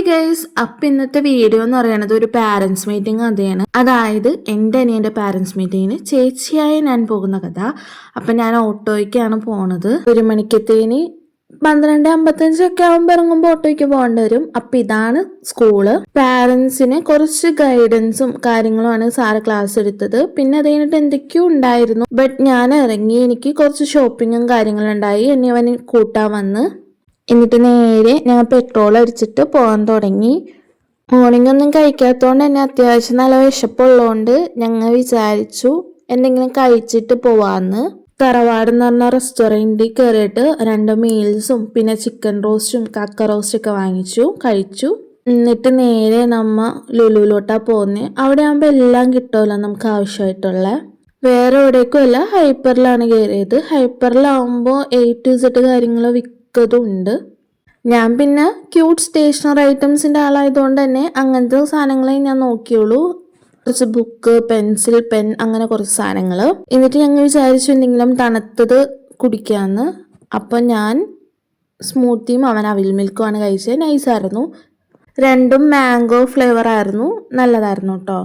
Guys, അപ്പം ഇന്നത്തെ video എന്ന് പറയുന്നത് ഒരു പാരൻസ് മീറ്റിംഗ് കഥയാണ്. അതായത് എൻ്റെ അനിയൻ്റെ പാരൻസ് മീറ്റിങ്ങിന് ചേച്ചിയായി ഞാൻ പോകുന്ന കഥ. അപ്പം ഞാൻ ഓട്ടോയ്ക്കാണ് പോണത്. 1 മണിക്കത്തേന് 12:55 ആകുമ്പോൾ ഇറങ്ങുമ്പോൾ ഓട്ടോയ്ക്ക് പോകേണ്ടി വരും. അപ്പം ഇതാണ് സ്കൂള്. പാരൻസിന് കുറച്ച് ഗൈഡൻസും കാര്യങ്ങളുമാണ് സാറ് ക്ലാസ് എടുത്തത്. പിന്നെ അത് കഴിഞ്ഞിട്ട് എന്തൊക്കെയോ ഉണ്ടായിരുന്നു. ബട്ട് ഞാൻ ഇറങ്ങി, എനിക്ക് കുറച്ച് ഷോപ്പിങ്ങും കാര്യങ്ങളുണ്ടായി. എന്നെ അവൻ കൂട്ടാൻ വന്ന് എന്നിട്ട് നേരെ ഞാൻ പെട്രോൾ അടിച്ചിട്ട് പോകാൻ തുടങ്ങി. മോർണിംഗ് ഒന്നും കഴിക്കാത്തതുകൊണ്ട് തന്നെ അത്യാവശ്യം നല്ല വിശപ്പുള്ളതുകൊണ്ട് ഞങ്ങൾ വിചാരിച്ചു എന്തെങ്കിലും കഴിച്ചിട്ട് പോവാന്ന്. തറവാട് എന്ന് പറഞ്ഞ റെസ്റ്റോറൻറ്റിൽ കയറിയിട്ട് 2 മീൽസും പിന്നെ ചിക്കൻ റോസ്റ്റും കക്ക റോസ്റ്റൊക്കെ കഴിച്ചു. എന്നിട്ട് നേരെ നമ്മ ലുലുലോട്ടാ പോകുന്നത്. അവിടെ ആകുമ്പോൾ എല്ലാം കിട്ടുമല്ലോ നമുക്ക് ആവശ്യമായിട്ടുള്ള. വേറെ എവിടേക്കും അല്ല, ഹൈപ്പറിലാണ് കയറിയത്. ഹൈപ്പറിലാവുമ്പോൾ A to Z കാര്യങ്ങൾ ഉണ്ട്. ഞാൻ പിന്നെ ക്യൂട്ട് സ്റ്റേഷനറി ഐറ്റംസിൻ്റെ ആളായതുകൊണ്ട് തന്നെ അങ്ങനത്തെ സാധനങ്ങളെ ഞാൻ നോക്കിയുള്ളൂ. കുറച്ച് ബുക്ക്, പെൻസിൽ, പെൻ, അങ്ങനെ കുറച്ച് സാധനങ്ങൾ. എന്നിട്ട് ഞങ്ങൾ വിചാരിച്ചു എന്തെങ്കിലും തണുത്തത് കുടിക്കാമെന്ന്. അപ്പം ഞാൻ സ്മൂത്തിയും അവൻ അവിൽ മിൽക്കുമാണ് കഴിച്ചത്. നൈസായിരുന്നു. 2ഉം മാംഗോ ഫ്ലേവർ ആയിരുന്നു. നല്ലതായിരുന്നു കേട്ടോ.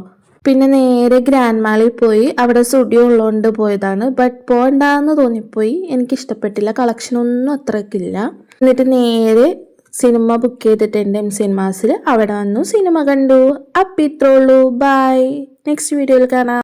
പിന്നെ നേരെ ഗ്രാൻഡ് മാളിൽ പോയി. അവിടെ സ്റ്റുഡിയോ ഉള്ളതുകൊണ്ട് പോയതാണ്. ബട്ട് പോകണ്ടെന്ന് തോന്നിപ്പോയി. എനിക്കിഷ്ടപ്പെട്ടില്ല. കളക്ഷനൊന്നും അത്രയ്ക്കില്ല. എന്നിട്ട് നേരെ സിനിമ ബുക്ക് ചെയ്തിട്ടുണ്ട് സിനിമാസിൽ. അവിടെ വന്നു സിനിമ കണ്ടു. അപ്പം ഇത്രേ ഉള്ളൂ. ബൈ. നെക്സ്റ്റ് വീഡിയോയിൽ കാണാം.